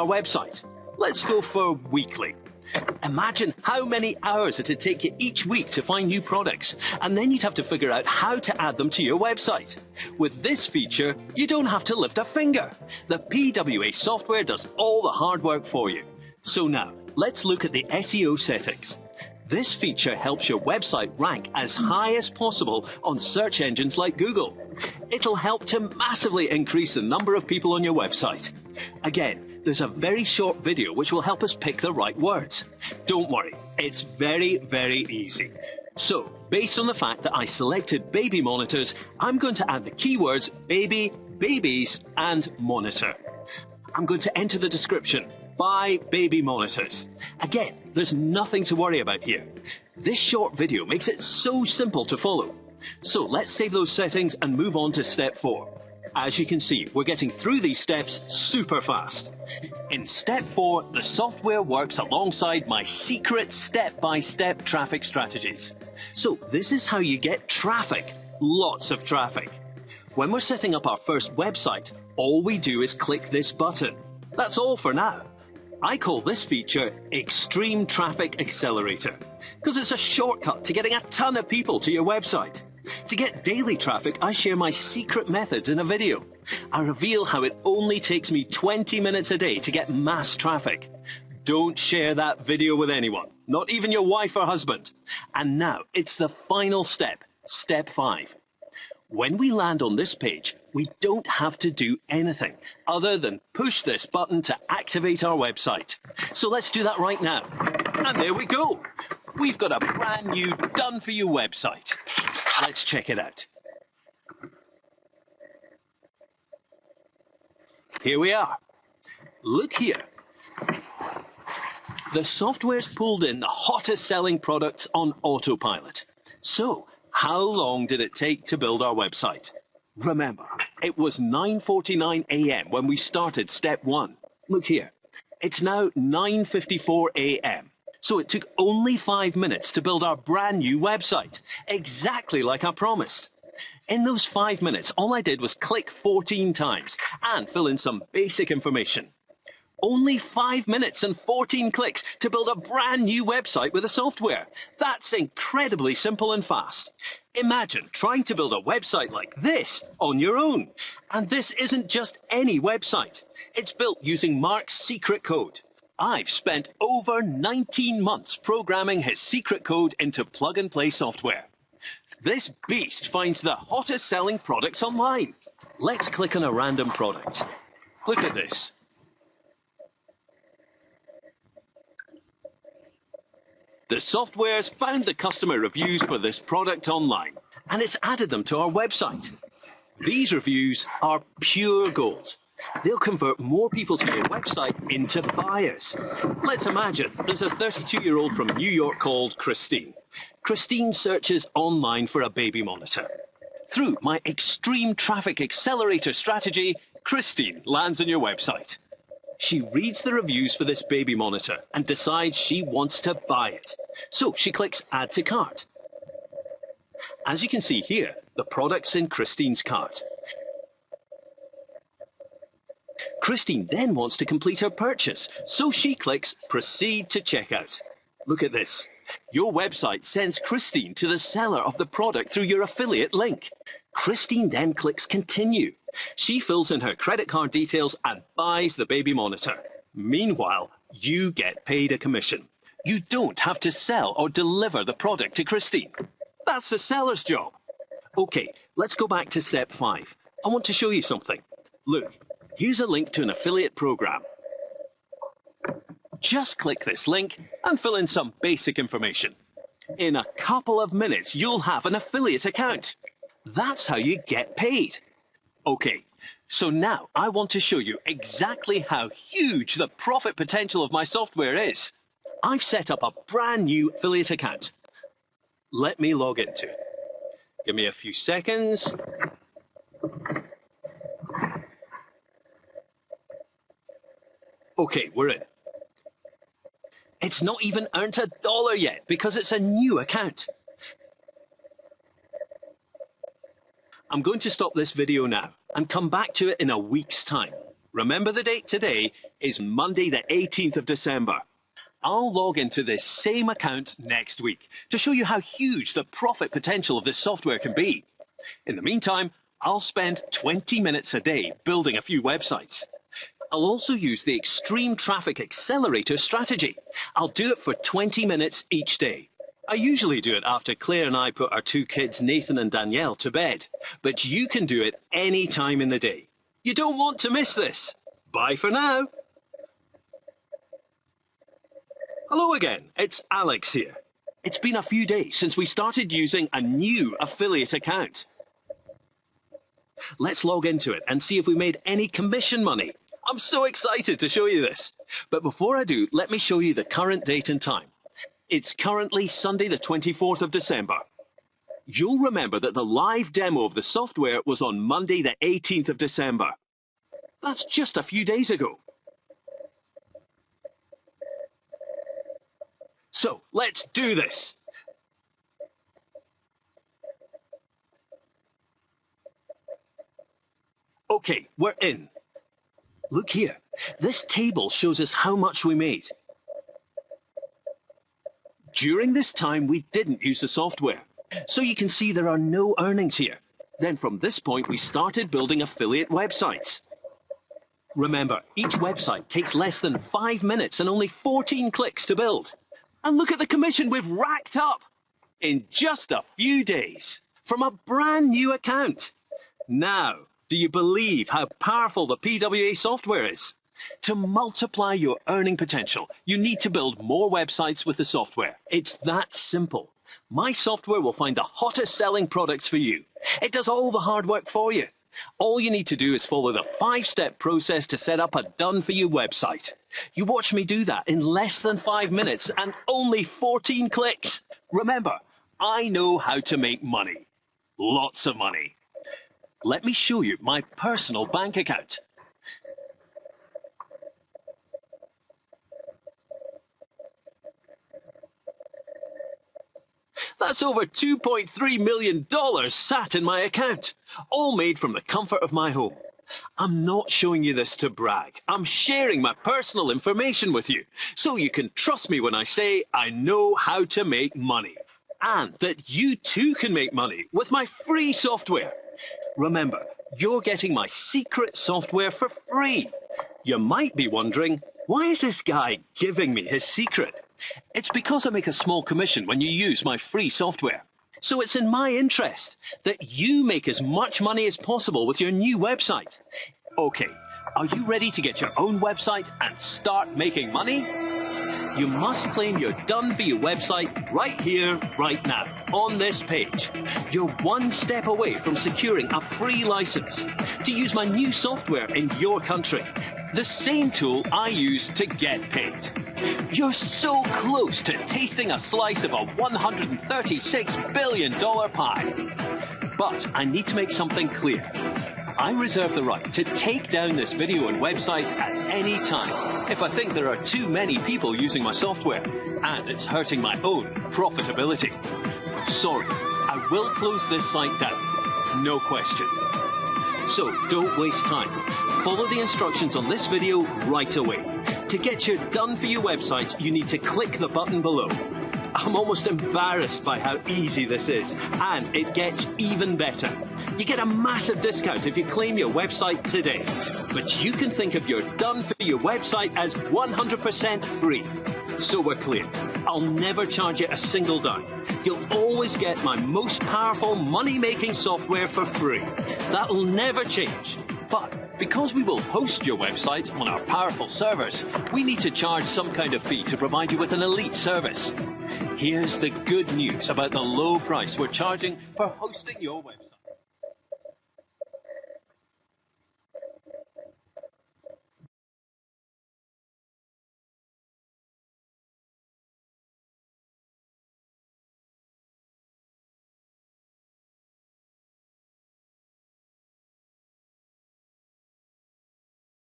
our website. Let's go for weekly. Imagine how many hours it'd take you each week to find new products, and then you'd have to figure out how to add them to your website. With this feature, you don't have to lift a finger. The PWA software does all the hard work for you. So now, let's look at the SEO settings. This feature helps your website rank as high as possible on search engines like Google. It'll help to massively increase the number of people on your website. Again, there's a very short video which will help us pick the right words. Don't worry, it's very, very easy. So, based on the fact that I selected baby monitors, I'm going to add the keywords baby, babies, and monitor. I'm going to enter the description, buy baby monitors. Again, there's nothing to worry about here. This short video makes it so simple to follow. So let's save those settings and move on to step 4. As you can see, we're getting through these steps super fast. In step 4, the software works alongside my secret step-by-step traffic strategies. So this is how you get traffic, lots of traffic. When we're setting up our first website, all we do is click this button. That's all for now. I call this feature Extreme Traffic Accelerator, because it's a shortcut to getting a ton of people to your website. To get daily traffic, I share my secret methods in a video. I reveal how it only takes me 20 minutes a day to get mass traffic. Don't share that video with anyone, not even your wife or husband. And now it's the final step, step 5. When we land on this page, we don't have to do anything other than push this button to activate our website. So let's do that right now. And there we go. We've got a brand new done-for-you website. Let's check it out. Here we are. Look here. The software's pulled in the hottest selling products on autopilot. So, how long did it take to build our website? Remember, it was 9:49 a.m. when we started step 1. Look here. It's now 9:54 a.m. So it took only 5 minutes to build our brand new website, exactly like I promised. In those 5 minutes, all I did was click 14 times and fill in some basic information. Only 5 minutes and 14 clicks to build a brand new website with the software. That's incredibly simple and fast. Imagine trying to build a website like this on your own. And this isn't just any website. It's built using Mark's secret code. I've spent over 19 months programming his secret code into plug-and-play software. This beast finds the hottest selling products online. Let's click on a random product. Look at this. The software's found the customer reviews for this product online, and it's added them to our website. These reviews are pure gold. They'll convert more people to your website into buyers. Let's imagine there's a 32-year-old from New York called Christine. Christine searches online for a baby monitor. Through my extreme traffic accelerator strategy, Christine lands on your website. She reads the reviews for this baby monitor and decides she wants to buy it. So she clicks Add to Cart. As you can see here, the product's in Christine's cart. Christine then wants to complete her purchase, so she clicks Proceed to Checkout. Look at this. Your website sends Christine to the seller of the product through your affiliate link. Christine then clicks Continue. She fills in her credit card details and buys the baby monitor. Meanwhile, you get paid a commission. You don't have to sell or deliver the product to Christine. That's the seller's job. Okay, let's go back to step 5. I want to show you something. Look. Here's a link to an affiliate program. Just click this link and fill in some basic information. In a couple of minutes, you'll have an affiliate account. That's how you get paid. Okay, so now I want to show you exactly how huge the profit potential of my software is. I've set up a brand new affiliate account. Let me log into it. Give me a few seconds. Okay, we're in. It's not even earned $1 yet because it's a new account. I'm going to stop this video now and come back to it in a week's time. Remember the date today, is Monday the 18th of December. I'll log into this same account next week to show you how huge the profit potential of this software can be. In the meantime, I'll spend 20 minutes a day building a few websites. I'll also use the Extreme Traffic Accelerator strategy. I'll do it for 20 minutes each day. I usually do it after Claire and I put our two kids, Nathan and Danielle, to bed. But you can do it any time in the day. You don't want to miss this. Bye for now. Hello again, it's Alex here. It's been a few days since we started using a new affiliate account. Let's log into it and see if we made any commission money. I'm so excited to show you this. But before I do, let me show you the current date and time. It's currently Sunday the 24th of December. You'll remember that the live demo of the software was on Monday the 18th of December. That's just a few days ago. So, let's do this. Okay, we're in. Look here. This table shows us how much we made. During this time, we didn't use the software. So you can see there are no earnings here. Then from this point, we started building affiliate websites. Remember, each website takes less than 5 minutes and only 14 clicks to build. And look at the commission we've racked up in just a few days from a brand new account. Now, do you believe how powerful the PWA software is? To multiply your earning potential, you need to build more websites with the software. It's that simple. My software will find the hottest selling products for you. It does all the hard work for you. All you need to do is follow the 5-step process to set up a done-for-you website. You watch me do that in less than 5 minutes and only 14 clicks. Remember, I know how to make money. Lots of money. Let me show you my personal bank account. That's over $2.3 million sat in my account, all made from the comfort of my home. I'm not showing you this to brag. I'm sharing my personal information with you, so you can trust me when I say I know how to make money. And that you too can make money with my free software. Remember, you're getting my secret software for free. You might be wondering, why is this guy giving me his secret? It's because I make a small commission when you use my free software. So it's in my interest that you make as much money as possible with your new website. Okay, are you ready to get your own website and start making money? You must claim your done-for-you website right here, right now, on this page. You're one step away from securing a free license to use my new software in your country. The same tool I use to get paid. You're so close to tasting a slice of a $136 billion pie. But I need to make something clear. I reserve the right to take down this video and website at any time if I think there are too many people using my software and it's hurting my own profitability. Sorry, I will close this site down, no question. So don't waste time. Follow the instructions on this video right away. To get your done-for-you website, you need to click the button below. I'm almost embarrassed by how easy this is, and it gets even better. You get a massive discount if you claim your website today. But you can think of your done-for-you website as 100% free. So we're clear. I'll never charge you a single dime. You'll always get my most powerful money-making software for free. That'll never change. But because we will host your website on our powerful servers, we need to charge some kind of fee to provide you with an elite service. Here's the good news about the low price we're charging for hosting your website.